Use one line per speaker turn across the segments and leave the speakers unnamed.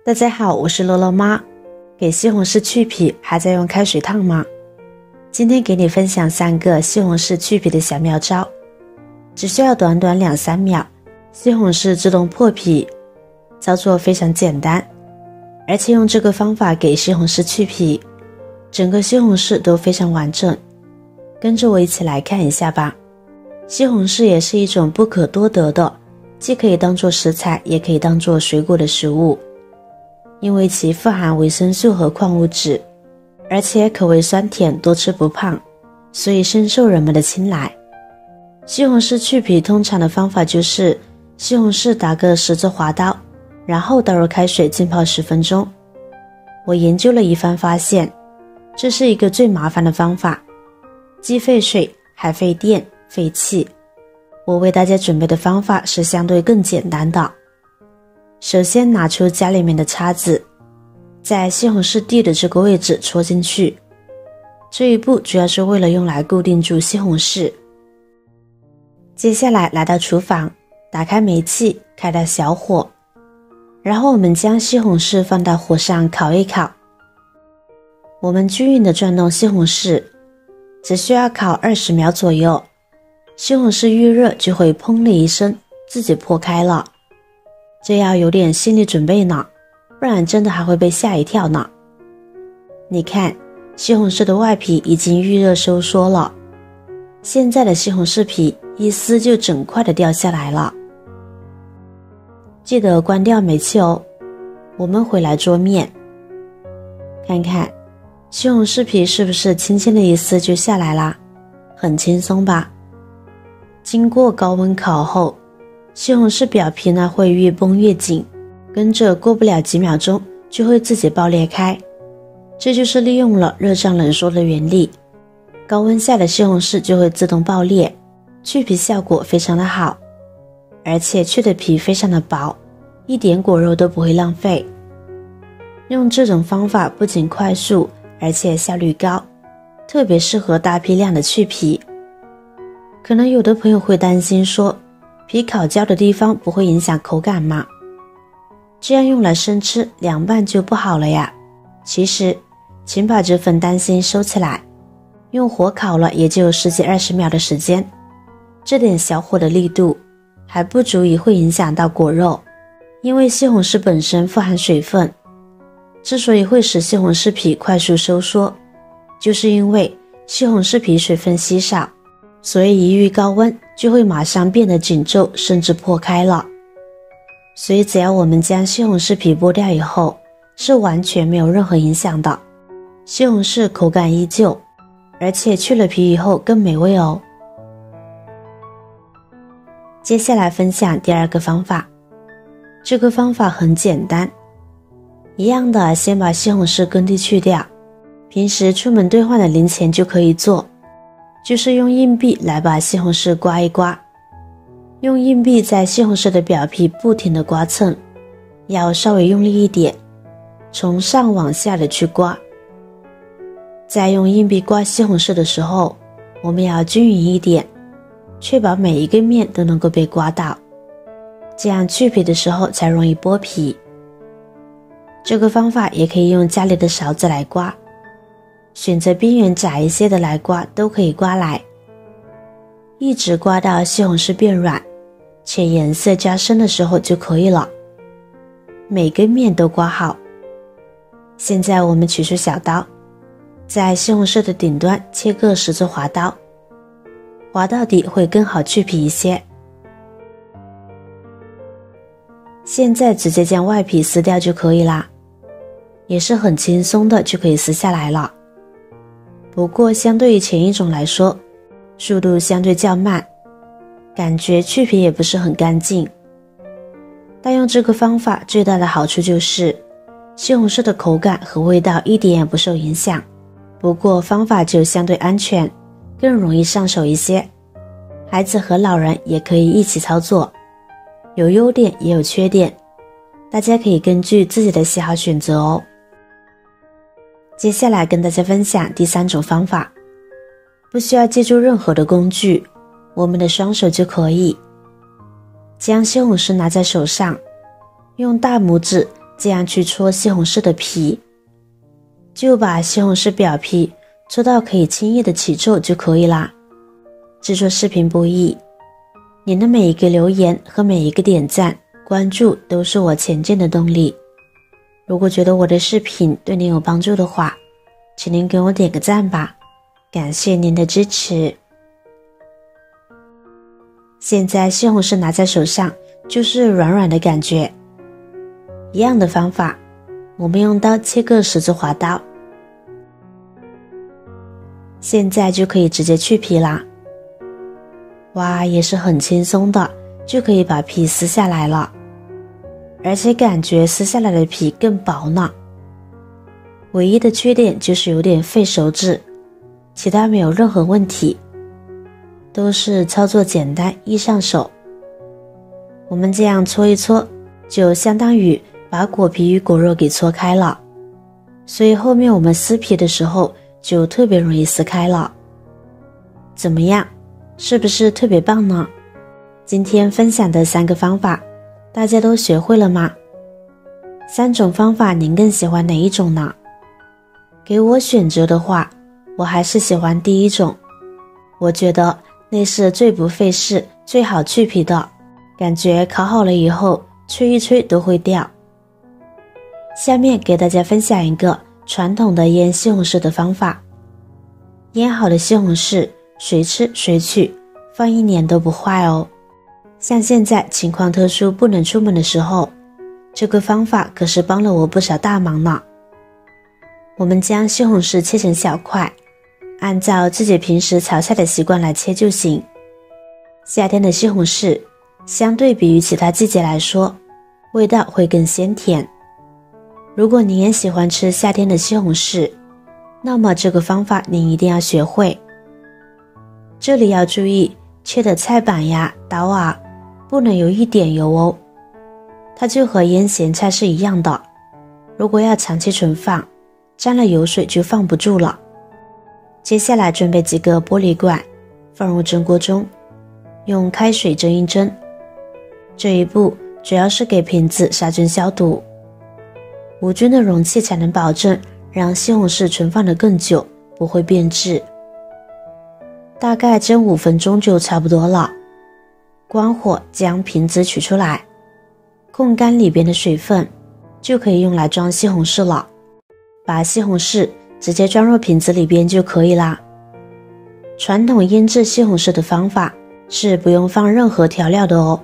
大家好，我是乐乐妈。给西红柿去皮还在用开水烫吗？今天给你分享3个西红柿去皮的小妙招，只需要短短2-3秒，西红柿自动破皮，操作非常简单。而且用这个方法给西红柿去皮，整个西红柿都非常完整。跟着我一起来看一下吧。西红柿也是一种不可多得的，既可以当做食材，也可以当做水果的食物。因为其富含维生素和矿物质，而且口味酸甜，多吃不胖，所以深受人们的青睐。西红柿去皮通常的方法就是西红柿打个十字滑刀，然后倒入开水浸泡10分钟。我研究了一番发现，这是一个最麻烦的方法，既费水还费电费气。我为大家准备的方法是相对更简单的。首先拿出家里面的叉子，在西红柿蒂的这个位置戳进去，这一步主要是为了用来固定住西红柿。接下来来到厨房，打开煤气，开到小火，然后我们将西红柿放到火上烤一烤。我们均匀地转动西红柿，只需要烤20秒左右，西红柿预热就会砰的一声自己破开了。这要有点心理准备呢，不然真的还会被吓一跳呢。你看，西红柿的外皮已经预热收缩了，现在的西红柿皮一撕就整块的掉下来了。记得关掉煤气哦。我们回来桌面，看看西红柿皮是不是轻轻的一撕就下来啦，很轻松吧。经过高温烤后，西红柿表皮呢会越绷越紧，跟着过不了几秒钟就会自己爆裂开，这就是利用了热胀冷缩的原理。高温下的西红柿就会自动爆裂，去皮效果非常的好，而且去的皮非常的薄，一点果肉都不会浪费。用这种方法不仅快速，而且效率高，特别适合大批量的去皮。可能有的朋友会担心说，皮烤焦的地方不会影响口感吗？这样用来生吃凉拌就不好了呀。其实请把这份担心收起来，用火烤了也就10几20秒的时间，这点小火的力度还不足以会影响到果肉。因为西红柿本身富含水分，之所以会使西红柿皮快速收缩，就是因为西红柿皮水分稀少，所以一遇高温就会马上变得紧皱，甚至破开了。所以只要我们将西红柿皮剥掉以后，是完全没有任何影响的，西红柿口感依旧，而且去了皮以后更美味哦。接下来分享第2个方法，这个方法很简单，一样的先把西红柿根蒂去掉，平时出门兑换的零钱就可以做，就是用硬币来把西红柿刮一刮，用硬币在西红柿的表皮不停地刮蹭，要稍微用力一点，从上往下的去刮。在用硬币刮西红柿的时候，我们要均匀一点，确保每一个面都能够被刮到，这样去皮的时候才容易剥皮。这个方法也可以用家里的勺子来刮，选择边缘窄一些的来刮都可以刮来，一直刮到西红柿变软且颜色加深的时候就可以了，每根面都刮好。现在我们取出小刀，在西红柿的顶端切个十字滑刀，滑到底会更好去皮一些。现在直接将外皮撕掉就可以啦，也是很轻松的就可以撕下来了。不过相对于前一种来说，速度相对较慢，感觉去皮也不是很干净。但用这个方法最大的好处就是西红柿的口感和味道一点也不受影响，不过方法就相对安全，更容易上手一些，孩子和老人也可以一起操作，有优点也有缺点，大家可以根据自己的喜好选择哦。接下来跟大家分享第3种方法，不需要借助任何的工具，我们的双手就可以。将西红柿拿在手上，用大拇指这样去搓西红柿的皮。就把西红柿表皮搓到可以轻易的起皱就可以啦。制作视频不易，您的每一个留言和每一个点赞、关注都是我前进的动力。如果觉得我的视频对您有帮助的话，请您给我点个赞吧，感谢您的支持。现在西红柿拿在手上就是软软的感觉。一样的方法，我们用刀切个十字滑刀。现在就可以直接去皮啦。哇，也是很轻松的，就可以把皮撕下来了。而且感觉撕下来的皮更薄呢。唯一的缺点就是有点费手指，其他没有任何问题，都是操作简单易上手。我们这样搓一搓，就相当于把果皮与果肉给搓开了，所以后面我们撕皮的时候就特别容易撕开了。怎么样，是不是特别棒呢？今天分享的3个方法大家都学会了吗？3种方法您更喜欢哪一种呢？给我选择的话，我还是喜欢第一种，我觉得那是最不费事最好去皮的，感觉烤好了以后吹一吹都会掉。下面给大家分享一个传统的腌西红柿的方法。腌好的西红柿随吃随取，放1年都不坏哦。像现在情况特殊不能出门的时候，这个方法可是帮了我不少大忙呢。我们将西红柿切成小块，按照自己平时炒菜的习惯来切就行。夏天的西红柿相对比于其他季节来说，味道会更鲜甜。如果您也喜欢吃夏天的西红柿，那么这个方法您一定要学会。这里要注意，切的菜板呀、刀啊，不能有一点油哦。它就和腌咸菜是一样的，如果要长期存放，沾了油水就放不住了。接下来准备几个玻璃罐，放入蒸锅中，用开水蒸一蒸。这一步主要是给瓶子杀菌消毒。无菌的容器才能保证让西红柿存放得更久，不会变质。大概蒸5分钟就差不多了。关火将瓶子取出来，控干里边的水分，就可以用来装西红柿了。把西红柿直接装入瓶子里边就可以啦。传统腌制西红柿的方法是不用放任何调料的哦。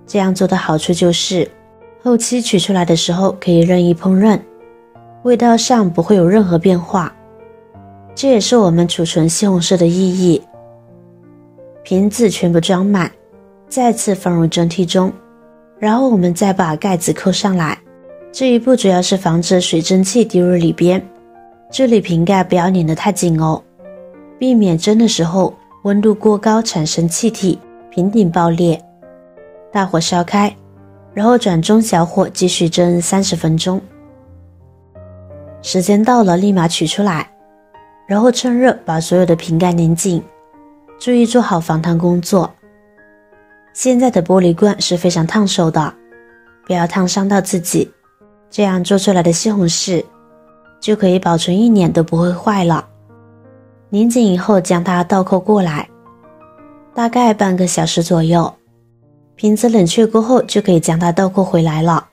这样做的好处就是后期取出来的时候可以任意烹饪，味道上不会有任何变化。这也是我们储存西红柿的意义。瓶子全部装满，再次放入蒸屉中，然后我们再把盖子扣上来。这一步主要是防止水蒸气滴入里边，这里瓶盖不要拧得太紧哦，避免蒸的时候温度过高产生气体，瓶顶爆裂。大火烧开，然后转中小火继续蒸30分钟。时间到了立马取出来，然后趁热把所有的瓶盖拧紧，注意做好防烫工作。现在的玻璃罐是非常烫手的，不要烫伤到自己，这样做出来的西红柿就可以保存1年都不会坏了。拧紧以后将它倒扣过来，大概半个小时左右，瓶子冷却过后就可以将它倒扣回来了。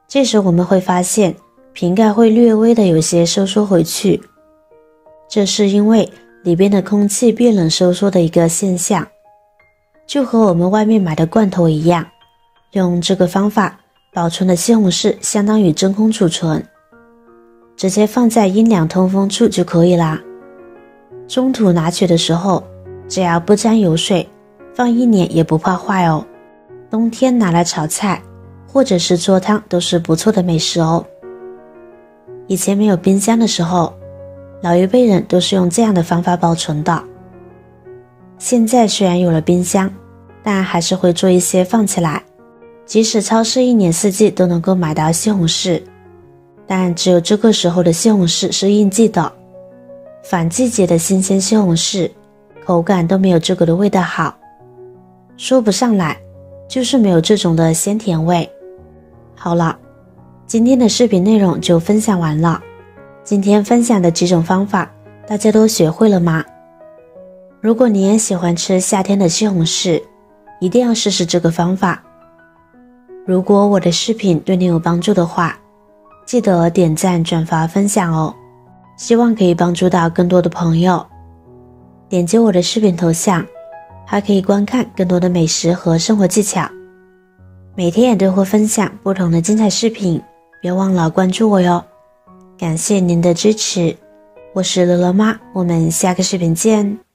这时我们会发现瓶盖会略微的有些收缩回去，这是因为里边的空气变冷收缩的一个现象，就和我们外面买的罐头一样。用这个方法保存的西红柿相当于真空储存，直接放在阴凉通风处就可以啦。中途拿取的时候，只要不沾油水，放1年也不怕坏哦。冬天拿来炒菜或者是做汤都是不错的美食哦。以前没有冰箱的时候，老一辈人都是用这样的方法保存的。现在虽然有了冰箱，但还是会做一些放起来。即使超市1年4季都能够买到西红柿，但只有这个时候的西红柿是应季的，反季节的新鲜西红柿口感都没有这个的味道好，说不上来，就是没有这种的鲜甜味。好了，今天的视频内容就分享完了。今天分享的几种方法，大家都学会了吗？如果你也喜欢吃夏天的西红柿，一定要试试这个方法。如果我的视频对你有帮助的话，记得点赞、转发、分享哦。希望可以帮助到更多的朋友。点击我的视频头像，还可以观看更多的美食和生活技巧。每天也都会分享不同的精彩视频，别忘了关注我哟。感谢您的支持，我是乐乐妈，我们下个视频见。